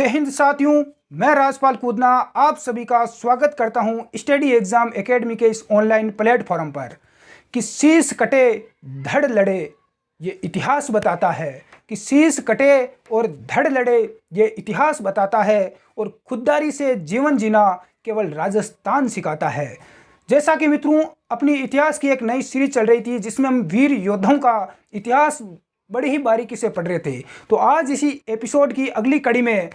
जय हिंद साथियों, मैं राजपाल कूदना आप सभी का स्वागत करता हूं स्टडी एग्जाम एकेडमी के इस ऑनलाइन प्लेटफॉर्म पर। कि शीश कटे धड़ लड़े ये इतिहास बताता है, कि शीश कटे और धड़ लड़े ये इतिहास बताता है, और खुददारी से जीवन जीना केवल राजस्थान सिखाता है। जैसा कि मित्रों, अपनी इतिहास की एक नई सीरीज चल रही थी जिसमें हम वीर योद्धाओं का इतिहास बड़ी ही बारीकी से पढ़ रहे थे। तो आज इसी एपिसोड की अगली कड़ी में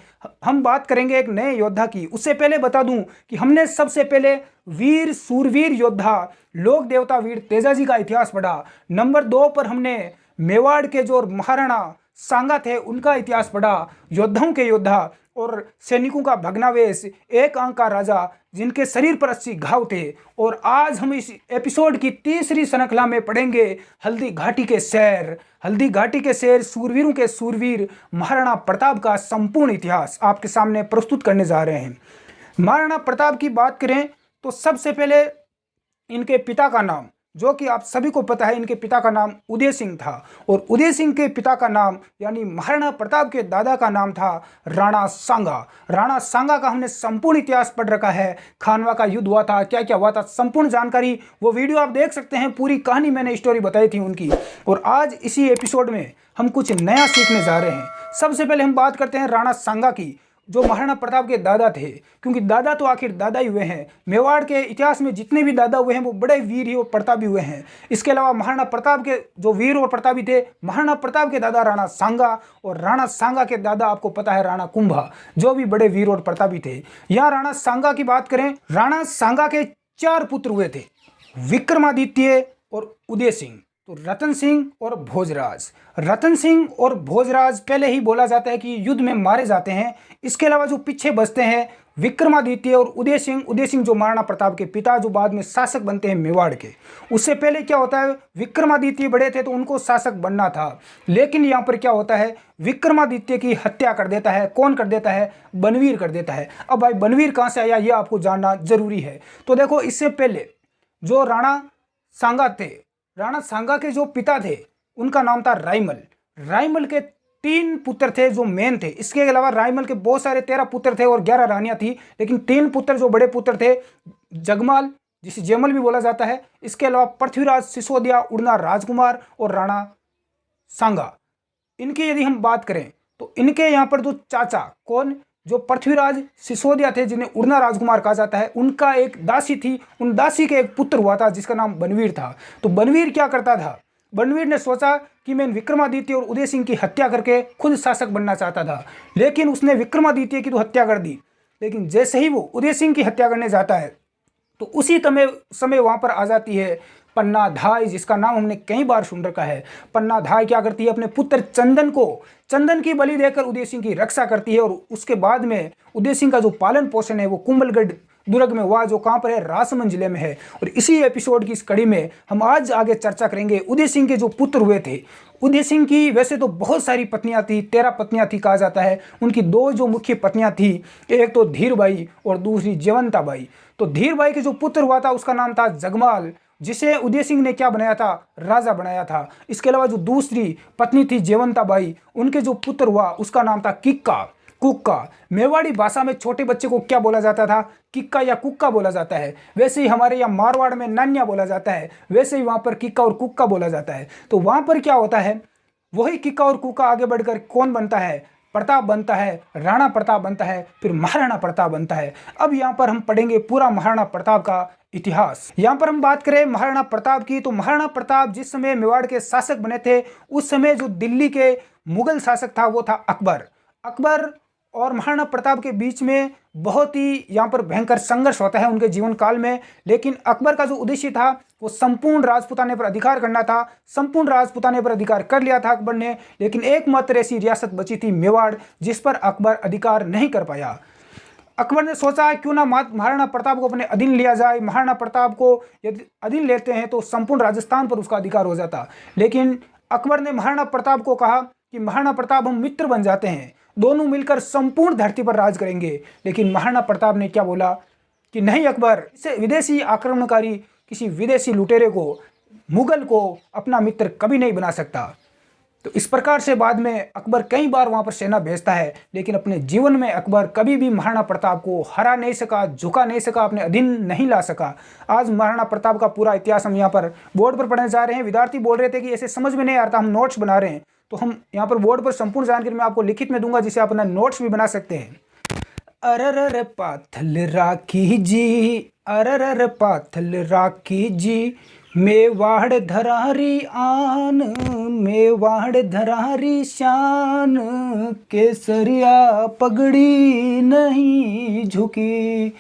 हम बात करेंगे एक नए योद्धा की। उससे पहले बता दूं कि हमने सबसे पहले वीर सूरवीर योद्धा लोक देवता वीर तेजाजी का इतिहास पढ़ा। नंबर 2 पर हमने मेवाड़ के जो महाराणा सांगा थे उनका इतिहास पढ़ा, योद्धाओं के योद्धा और सैनिकों का भग्नावेश, एक अंक का राजा जिनके शरीर पर 80 घाव थे। और आज हम इस एपिसोड की तीसरी श्रृंखला में पढ़ेंगे हल्दी घाटी के शेर। हल्दी घाटी के शेर, सूरवीरों के सूरवीर महाराणा प्रताप का संपूर्ण इतिहास आपके सामने प्रस्तुत करने जा रहे हैं। महाराणा प्रताप की बात करें तो सबसे पहले इनके पिता का नाम, जो कि आप सभी को पता है, इनके पिता का नाम उदय सिंह था। और उदय सिंह के पिता का नाम यानी महाराणा प्रताप के दादा का नाम था राणा सांगा। राणा सांगा का हमने संपूर्ण इतिहास पढ़ रखा है। खानवा का युद्ध हुआ था, क्या क्या हुआ था, संपूर्ण जानकारी वो वीडियो आप देख सकते हैं। पूरी कहानी मैंने स्टोरी बताई थी उनकी। और आज इसी एपिसोड में हम कुछ नया सीखने जा रहे हैं। सबसे पहले हम बात करते हैं राणा सांगा की, जो महाराणा प्रताप के दादा थे, क्योंकि दादा तो आखिर दादा ही हुए हैं। मेवाड़ के इतिहास में जितने भी दादा हुए हैं वो बड़े वीर ही और प्रतापी हुए हैं। इसके अलावा महाराणा प्रताप के जो वीर और प्रतापी थे, महाराणा प्रताप के दादा राणा सांगा, और राणा सांगा के दादा आपको पता है राणा कुंभा, जो भी बड़े वीर और प्रतापी थे। यहाँ राणा सांगा की बात करें, राणा सांगा के 4 पुत्र हुए थे, विक्रमादित्य और उदय सिंह, तो रतन सिंह और भोजराज। रतन सिंह और भोजराज पहले ही बोला जाता है कि युद्ध में मारे जाते हैं। इसके अलावा जो पीछे बचते हैं विक्रमादित्य और उदय सिंह। उदय सिंह जो महाराणा प्रताप के पिता, जो बाद में शासक बनते हैं मेवाड़ के। उससे पहले क्या होता है, विक्रमादित्य बड़े थे तो उनको शासक बनना था, लेकिन यहाँ पर क्या होता है, विक्रमादित्य की हत्या कर देता है। कौन कर देता है? बनवीर कर देता है। अब भाई बनवीर कहाँ से आया ये आपको जानना जरूरी है। तो देखो, इससे पहले जो राणा सांगा थे, राणा सांगा के जो पिता थे उनका नाम था रायमल। रायमल के 3 पुत्र थे जो मेन थे। इसके अलावा रायमल के बहुत सारे 13 पुत्र थे और 11 रानियां थी, लेकिन 3 पुत्र जो बड़े पुत्र थे, जगमाल जिसे जयमल भी बोला जाता है, इसके अलावा पृथ्वीराज, सिसोदिया, उड़ना राजकुमार और राणा सांगा। इनकी यदि हम बात करें तो इनके यहाँ पर जो चाचा, कौन, जो पृथ्वीराज सिसोदिया थे जिन्हें उड़ना राजकुमार कहा जाता है, उनका एक दासी थी। उन दासी के एक पुत्र हुआ था जिसका नाम बनवीर था। तो बनवीर क्या करता था, बनवीर ने सोचा कि मैं विक्रमादित्य और उदय सिंह की हत्या करके खुद शासक बनना चाहता था, लेकिन उसने विक्रमादित्य की तो हत्या कर दी। लेकिन जैसे ही वो उदय सिंह की हत्या करने जाता है तो उसी समय वहां पर आ जाती है पन्ना धाई, जिसका नाम हमने कई बार सुन रखा है। पन्ना धाई क्या करती है, अपने पुत्र चंदन की बलि देकर उदय सिंह की रक्षा करती है। और उसके बाद में उदय सिंह का जो पालन पोषण है वो कुंभलगढ़ दुर्ग में हुआ, जो कहाँ पर है, राजसमंद जिले में है। और इसी एपिसोड की इस कड़ी में हम आज आगे चर्चा करेंगे उदय सिंह के जो पुत्र हुए थे। उदय सिंह की वैसे तो बहुत सारी पत्नियां थी, 13 पत्नियां थी कहा जाता है। उनकी 2 जो मुख्य पत्नियां थी, एक तो धीरबाई और दूसरी जयवंताबाई। तो धीरबाई के जो पुत्र हुआ था उसका नाम था जगमाल, जिसे उदय सिंह ने क्या बनाया था, राजा बनाया था। इसके अलावा जो दूसरी पत्नी थी जयवंताबाई, उनके जो पुत्र हुआ उसका नाम था कुक्का। मेवाड़ी भाषा में छोटे बच्चे को क्या बोला जाता था, किक्का या कुक्का बोला जाता है। वैसे ही हमारे यहाँ मारवाड़ में नान्या बोला जाता है, वैसे ही वहां पर किक्का और कुक्का बोला जाता है। तो वहां पर क्या होता है, वही किक्का और कुक्का आगे बढ़कर कौन बनता है, प्रताप बनता है, राणा प्रताप बनता है, फिर महाराणा प्रताप बनता है। अब यहाँ पर हम पढ़ेंगे पूरा महाराणा प्रताप का इतिहास। यहाँ पर हम बात करें महाराणा प्रताप की, तो महाराणा प्रताप जिस समय मेवाड़ के शासक बने थे, उस समय जो दिल्ली के मुगल शासक था वो था अकबर और महाराणा प्रताप के बीच में बहुत ही यहाँ पर भयंकर संघर्ष होता है उनके जीवन काल में। लेकिन अकबर का जो उद्देश्य था वो संपूर्ण राजपूताने पर अधिकार करना था। संपूर्ण राजपूताने पर अधिकार कर लिया था अकबर ने, लेकिन एकमात्र ऐसी रियासत बची थी मेवाड़, जिस पर अकबर अधिकार नहीं कर पाया। अकबर ने सोचा क्यों ना महाराणा प्रताप को अपने अधीन लिया जाए। महाराणा प्रताप को यदि अधीन लेते हैं तो संपूर्ण राजस्थान पर उसका अधिकार हो जाता। लेकिन अकबर ने महाराणा प्रताप को कहा कि महाराणा प्रताप हम मित्र बन जाते हैं, दोनों मिलकर संपूर्ण धरती पर राज करेंगे। लेकिन महाराणा प्रताप ने क्या बोला कि नहीं अकबर, इसे विदेशी आक्रमणकारी, किसी विदेशी लुटेरे को, मुगल को अपना मित्र कभी नहीं बना सकता। तो इस प्रकार से बाद में अकबर कई बार वहां पर सेना भेजता है, लेकिन अपने जीवन में अकबर कभी भी महाराणा प्रताप को हरा नहीं सका, झुका नहीं सका, अपने अधीन नहीं ला सका। आज महाराणा प्रताप का पूरा इतिहास हम यहाँ पर बोर्ड पर पढ़ने जा रहे हैं। विद्यार्थी बोल रहे थे कि ऐसे समझ में नहीं आता, हम नोट्स बना रहे हैं, तो हम यहाँ पर बोर्ड पर संपूर्ण जानकारी मैं आपको लिखित में दूंगा, जिसे आप अपना नोट्स भी बना सकते हैं। अरर पाथल राखी जी, अरर पाथल राखी जी, मेवाड़ धरारी आन, मेवाड़ धरारी शान, केसरिया पगड़ी नहीं झुकी।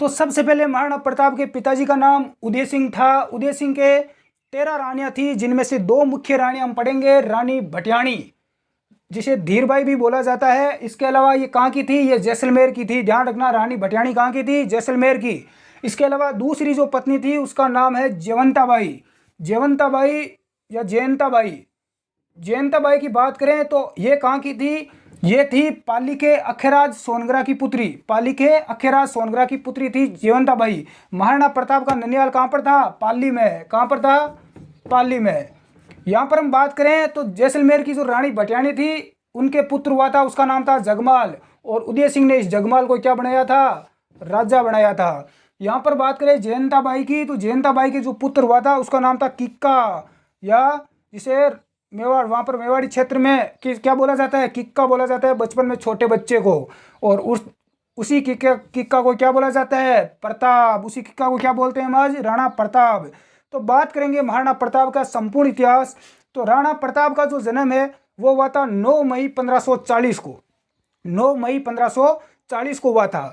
तो सबसे पहले महाराणा प्रताप के पिताजी का नाम उदय सिंह था। उदय सिंह के 13 रानियां थी, जिनमें से 2 मुख्य रानियां हम पढ़ेंगे। रानी भटियाणी, जिसे धीरबाई भी बोला जाता है। इसके अलावा ये कहाँ की थी? ये जैसलमेर की थी। ध्यान रखना, रानी भटियाणी कहाँ की थी? जैसलमेर की। इसके अलावा दूसरी जो पत्नी थी उसका नाम है जयवंताबाई। जयवंताबाई या जयंताबाई। जयंताबाई की बात करें तो ये कहाँ की थी? ये थी पाली के अखेराज सोनग्रा की पुत्री। पाली के अखेराज सोनग्रा की पुत्री थी जयवंताबाई। महाराणा प्रताप का ननिहाल कहाँ पर था? पाली में। कहाँ पर था? पाली में। यहाँ पर हम बात करें तो जैसलमेर की जो रानी भटियाणी थी, उनके पुत्र हुआ था, उसका नाम था जगमाल। और उदय सिंह ने इस जगमाल को क्या बनाया था? राजा बनाया था। यहाँ पर बात करें जयंताबाई की, तो जयंताबाई के जो पुत्र हुआ था उसका नाम था किक्का, या जिसे मेवाड़, वहाँ पर मेवाड़ी क्षेत्र में क्या बोला जाता है? किक्का बोला जाता है बचपन में छोटे बच्चे को। और उसी किक्का को क्या बोला जाता है? प्रताप। उसी किक्का को क्या बोलते हैं हम आज? राणा प्रताप। तो बात करेंगे महाराणा प्रताप का संपूर्ण इतिहास। तो राणा प्रताप का जो जन्म है वो हुआ था 9 मई 1540 को। 9 मई 1540 को हुआ था।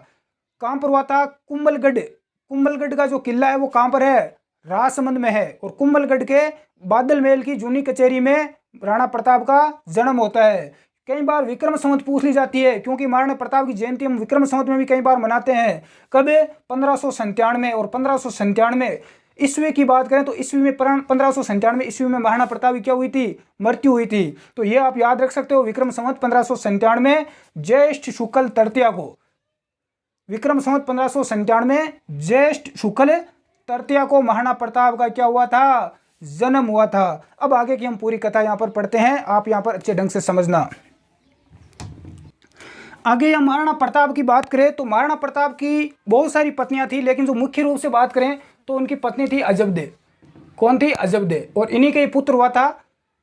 कहाँ पर हुआ था? कुंभलगढ़। कुंभलगढ़ का जो किला है वो कहाँ पर है? राजसमंद में है। और कुंभलगढ़ के बादल महल की जूनी कचहरी में राणा प्रताप का जन्म होता है। कई बार विक्रम संवत पूछ ली जाती है, क्योंकि महाराणा प्रताप की जयंती हम विक्रम संवत में भी कई बार मनाते हैं। कब? 1597। और 1597 ईस्वी की बात करें तो ईस्वी में 1597 ईस्वी में महाराणा प्रताप की क्या हुई थी? मृत्यु हुई थी। तो ये आप याद रख सकते हो, विक्रम संवत 1597 ज्येष्ठ शुक्ल तृतीया को। विक्रम संवत 1597 ज्येष्ठ शुक्ल तृतीया को महाराणा प्रताप का क्या हुआ था? जन्म हुआ था। अब आगे की हम पूरी कथा यहाँ पर पढ़ते हैं, आप यहाँ पर अच्छे ढंग से समझना। आगे हम महाराणा प्रताप की बात करें तो महाराणा प्रताप की बहुत सारी पत्नियां थी, लेकिन जो मुख्य रूप से बात करें तो उनकी पत्नी थी अजबदे। कौन थी? अजबदे। और इन्हीं के ही पुत्र हुआ था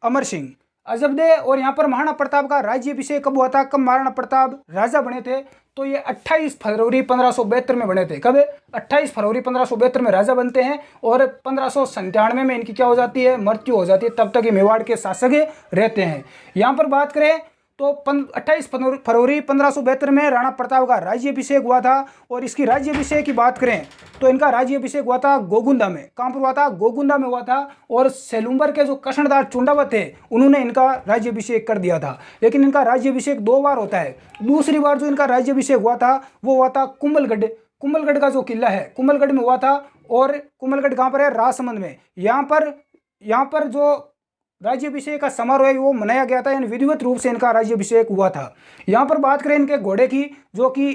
अमर सिंह। अजबदे। और यहाँ पर महाराणा प्रताप का राज्याभिषेक कब हुआ था? कब महाराणा प्रताप राजा बने थे? तो ये 28 फरवरी 1572 में बने थे। कब? 28 फरवरी 1572 में राजा बनते हैं। और 1597 में इनकी क्या हो जाती है? मृत्यु हो जाती है। तब तक ये मेवाड़ के शासक रहते हैं। यहाँ पर बात करें तो 28 फरवरी 1572 में राणा प्रताप का राज्याभिषेक हुआ था। और इसकी राज्याभिषेक की बात करें तो इनका राज्याभिषेक हुआ था गोगुंदा में। कहाँ पर हुआ था? गोगुंदा में हुआ था। और सेलुम्बर के जो कृष्णदास चुंडावत थे उन्होंने इनका राज्याभिषेक कर दिया था। लेकिन इनका राज्याभिषेक 2 बार होता है। दूसरी बार जो इनका राज्याभिषेक हुआ था वो हुआ था कुंभलगढ़। कुंभलगढ़ का जो किला है कुंभलगढ़ में हुआ था। और कुंभलगढ़ कहाँ पर है? राजसमंद में। यहाँ पर जो राज्याभिषेक का समारोह है वो मनाया गया था, यानी विधिवत रूप से इनका राज्याभिषेक हुआ था। यहाँ पर बात करें इनके घोड़े की, जो कि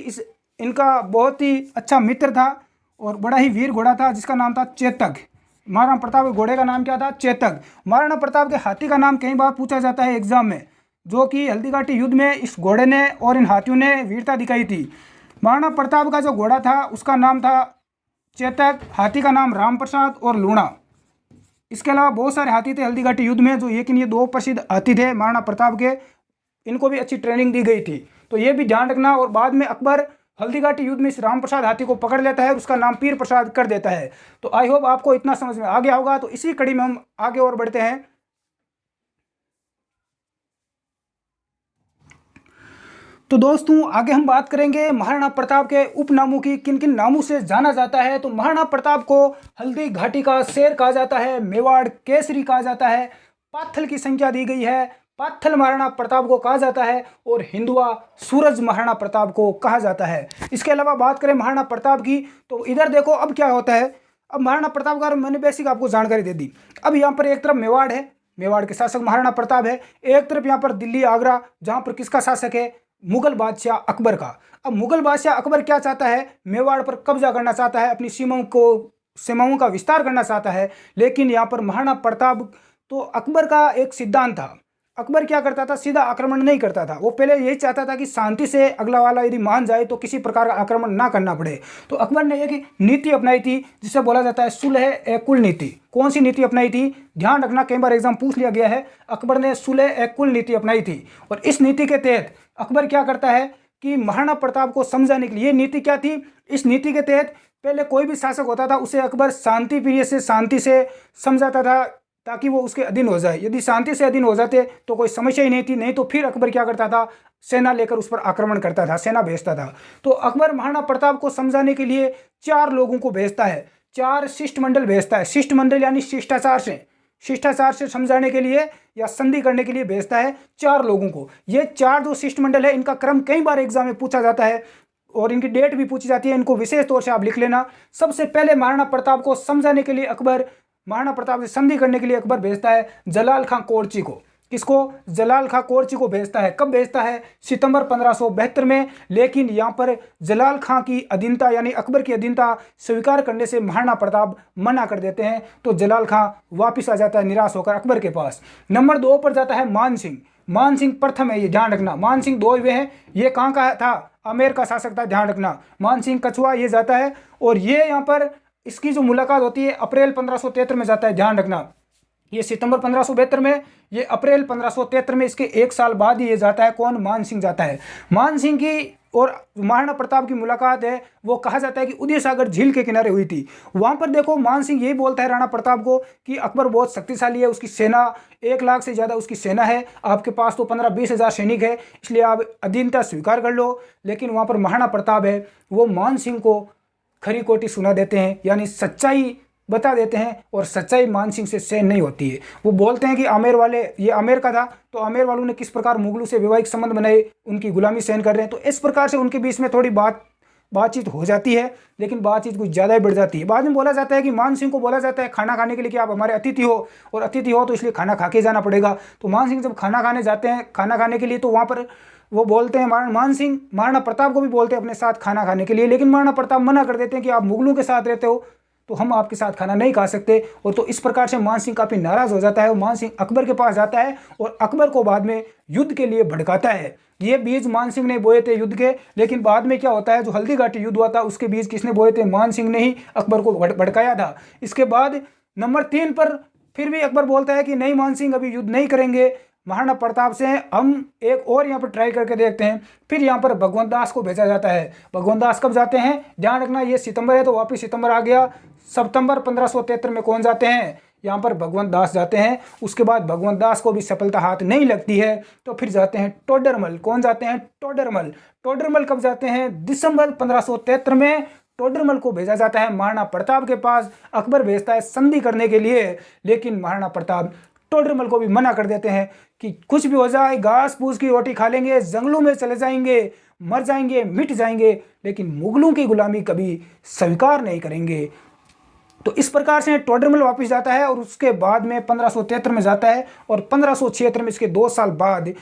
इनका बहुत ही अच्छा मित्र था और बड़ा ही वीर घोड़ा था, जिसका नाम था चेतक। महाराणा प्रताप के घोड़े का नाम क्या था? चेतक। महाराणा प्रताप के हाथी का नाम कई बार पूछा जाता है एग्जाम में, जो कि हल्दीघाटी युद्ध में इस घोड़े ने और इन हाथियों ने वीरता दिखाई थी। महाराणा प्रताप का जो घोड़ा था उसका नाम था चेतक, हाथी का नाम राम प्रसाद और लूणा। इसके अलावा बहुत सारे हाथी थे हल्दीघाटी युद्ध में, लेकिन ये 2 प्रसिद्ध हाथी थे महाराणा प्रताप के। इनको भी अच्छी ट्रेनिंग दी गई थी, तो ये भी ध्यान रखना। और बाद में अकबर हल्दीघाटी युद्ध में इस राम प्रसाद हाथी को पकड़ लेता है और उसका नाम पीर प्रसाद कर देता है। तो आई होप आपको इतना समझ में आ गया होगा। तो इसी कड़ी में हम आगे और बढ़ते हैं। तो दोस्तों आगे हम बात करेंगे महाराणा प्रताप के उपनामों की, किन किन नामों से जाना जाता है। तो महाराणा प्रताप को हल्दी घाटी का शेर कहा जाता है, मेवाड़ केसरी कहा जाता है, पाथल की संख्या दी गई है, पाथल महाराणा प्रताप को कहा जाता है, और हिंदुआ सूरज महाराणा प्रताप को कहा जाता है। इसके अलावा बात करें महाराणा प्रताप की, तो इधर देखो अब क्या होता है। अब महाराणा प्रताप का मैंने बेसिक आपको जानकारी दे दी। अब यहाँ पर एक तरफ मेवाड़ है, मेवाड़ के शासक महाराणा प्रताप है। एक तरफ यहाँ पर दिल्ली आगरा, जहाँ पर किसका शासक है? मुगल बादशाह अकबर का। अब मुगल बादशाह अकबर क्या चाहता है? मेवाड़ पर कब्जा करना चाहता है, अपनी सीमाओं का विस्तार करना चाहता है। लेकिन यहाँ पर महाराणा प्रताप, तो अकबर का एक सिद्धांत था अकबर क्या करता था, सीधा आक्रमण नहीं करता था। वो पहले यही चाहता था कि शांति से अगला वाला यदि मान जाए तो किसी प्रकार का आक्रमण ना करना पड़े। तो अकबर ने एक नीति अपनाई थी जिसे बोला जाता है सुलह ए कुल नीति। कौन सी नीति अपनाई थी, ध्यान रखना, कई बार एग्जाम पूछ लिया गया है। अकबर ने सुलह ए कुल नीति अपनाई थी और इस नीति के तहत अकबर क्या करता है कि महाराणा प्रताप को समझाने के लिए, ये नीति क्या थी, इस नीति के तहत पहले कोई भी शासक होता था उसे अकबर शांति प्रिय से शांति से समझाता था ताकि वो उसके अधीन हो जाए। यदि शांति से अधीन हो जाते तो कोई समस्या ही नहीं थी, नहीं तो फिर अकबर क्या करता था, सेना लेकर उस पर आक्रमण करता था, सेना भेजता था। तो अकबर महाराणा प्रताप को समझाने के लिए 4 लोगों को भेजता है, 4 शिष्टमंडल भेजता है। शिष्टमंडल यानी शिष्टाचार से समझाने के लिए या संधि करने के लिए भेजता है 4 लोगों को। ये 4 जो शिष्टमंडल है इनका क्रम कई बार एग्जाम में पूछा जाता है और इनकी डेट भी पूछी जाती है, इनको विशेष तौर से आप लिख लेना। सबसे पहले महाराणा प्रताप को समझाने के लिए अकबर, महाराणा प्रताप से संधि करने के लिए अकबर भेजता है जलाल खां कोरची को। किसको, जलाल खां कोरची को भेजता है। कब भेजता है, सितंबर 1572 में। लेकिन यहाँ पर जलाल खां की अधीनता यानी अकबर की अधीनता स्वीकार करने से महाराणा प्रताप मना कर देते हैं। तो जलाल खां वापिस आ जाता है निराश होकर अकबर के पास। नंबर 2 पर जाता है मान सिंह। मान सिंह प्रथम है, ये ध्यान रखना। मान सिंह 2 हुए हैं, ये कहाँ का था, आमेर का शासक था, ध्यान रखना। मान सिंह कछुआ ये जाता है और ये यहाँ पर इसकी जो मुलाकात होती है अप्रैल 1573 में जाता है, ध्यान रखना। ये सितंबर 1572 में, ये अप्रैल 1573 में, इसके 1 साल बाद ही ये जाता है। कौन, मान सिंह जाता है। मान सिंह की और महाराणा प्रताप की मुलाकात है वो कहा जाता है कि उदय सागर झील के किनारे हुई थी। वहां पर देखो मान सिंह यही बोलता है राणा प्रताप को कि अकबर बहुत शक्तिशाली है, उसकी सेना 1 लाख से ज़्यादा उसकी सेना है, आपके पास तो 15-20 हज़ार सैनिक है, इसलिए आप अधीनता स्वीकार कर लो। लेकिन वहाँ पर महाराणा प्रताप है वो मान सिंह को खरी खोटी सुना देते हैं, यानी सच्चाई बता देते हैं और सच्चाई मान सिंह से सहन नहीं होती है। वो बोलते हैं कि आमेर वाले, ये आमेर का था, तो आमेर वालों ने किस प्रकार मुगलों से वैवाहिक संबंध बनाए, उनकी गुलामी सहन कर रहे हैं। तो इस प्रकार से उनके बीच में थोड़ी बातचीत हो जाती है, लेकिन बातचीत कुछ ज़्यादा ही बढ़ जाती है। बाद में बोला जाता है कि मान सिंह को बोला जाता है खाना खाने के लिए कि आप हमारे अतिथि हो, और अतिथि हो तो इसलिए खाना खा के जाना पड़ेगा। तो मान सिंह जब खाना खाने जाते हैं, खाना खाने के लिए, तो वहाँ पर वो बोलते हैं, मान सिंह महाराणा प्रताप को भी बोलते हैं अपने साथ खाना खाने के लिए, लेकिन महाराणा प्रताप मना कर देते हैं कि आप मुगलों के साथ रहते हो तो हम आपके साथ खाना नहीं खा सकते। और तो इस प्रकार से मान सिंह काफ़ी नाराज़ हो जाता है और मान सिंह अकबर के पास जाता है और अकबर को बाद में युद्ध के लिए भड़काता है। ये बीज मान सिंह ने बोए थे युद्ध के, लेकिन बाद में क्या होता है, जो हल्दी घाटी युद्ध हुआ था उसके बीज किसने बोए थे, मान सिंह ने ही अकबर को भड़काया था। इसके बाद नंबर 3 पर फिर भी अकबर बोलता है कि नहीं मान सिंह, अभी युद्ध नहीं करेंगे महाराणा प्रताप से, हम एक और यहाँ पर ट्राई करके देखते हैं। फिर यहाँ पर भगवंत दास को भेजा जाता है। भगवंत दास कब जाते हैं, ध्यान रखना, ये सितंबर है तो वापिस सितंबर आ गया। सितंबर 1573 में कौन जाते हैं, यहाँ पर भगवंत दास जाते हैं। उसके बाद भगवंत दास को भी सफलता हाथ नहीं लगती है तो फिर जाते हैं टोडरमल। कौन जाते हैं, टोडरमल। टोडरमल कब जाते हैं, दिसंबर 1573 में टोडरमल को भेजा जाता है महाराणा प्रताप के पास। अकबर भेजता है संधि करने के लिए, लेकिन महाराणा प्रताप टोडरमल को भी मना कर देते हैं कि कुछ भी हो जाए, घास फूस की रोटी खा लेंगे, जंगलों में चले जाएंगे, मर जाएंगे, मिट जाएंगे, लेकिन मुगलों की गुलामी कभी स्वीकार नहीं करेंगे। तो इस प्रकार से टोडरमल वापस जाता है और उसके बाद में 1573 में जाता है और 1576 में इसके 2 साल बाद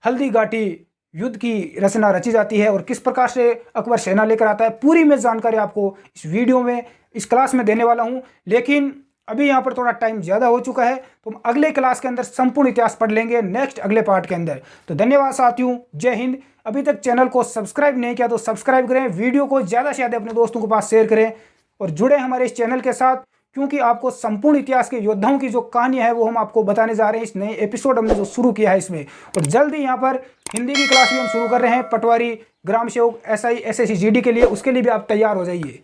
हल्दी घाटी युद्ध की रचना रची जाती है। और किस प्रकार से अकबर सेना लेकर आता है, पूरी मैं जानकारी आपको इस वीडियो में, इस क्लास में देने वाला हूं। लेकिन अभी यहाँ पर थोड़ा टाइम ज़्यादा हो चुका है, तो हम अगले क्लास के अंदर संपूर्ण इतिहास पढ़ लेंगे नेक्स्ट अगले पार्ट के अंदर। तो धन्यवाद साथियों, जय हिंद। अभी तक चैनल को सब्सक्राइब नहीं किया तो सब्सक्राइब करें, वीडियो को ज़्यादा से ज़्यादा अपने दोस्तों के पास शेयर करें और जुड़े हमारे इस चैनल के साथ, क्योंकि आपको संपूर्ण इतिहास के योद्धाओं की जो कहानी है वो हम आपको बताने जा रहे हैं। इस नए एपिसोड हमने जो शुरू किया है इसमें, और जल्द ही यहाँ पर हिंदी की क्लास भी हम शुरू कर रहे हैं, पटवारी, ग्राम सेवक, SI, SSC, GD के लिए, उसके लिए भी आप तैयार हो जाइए।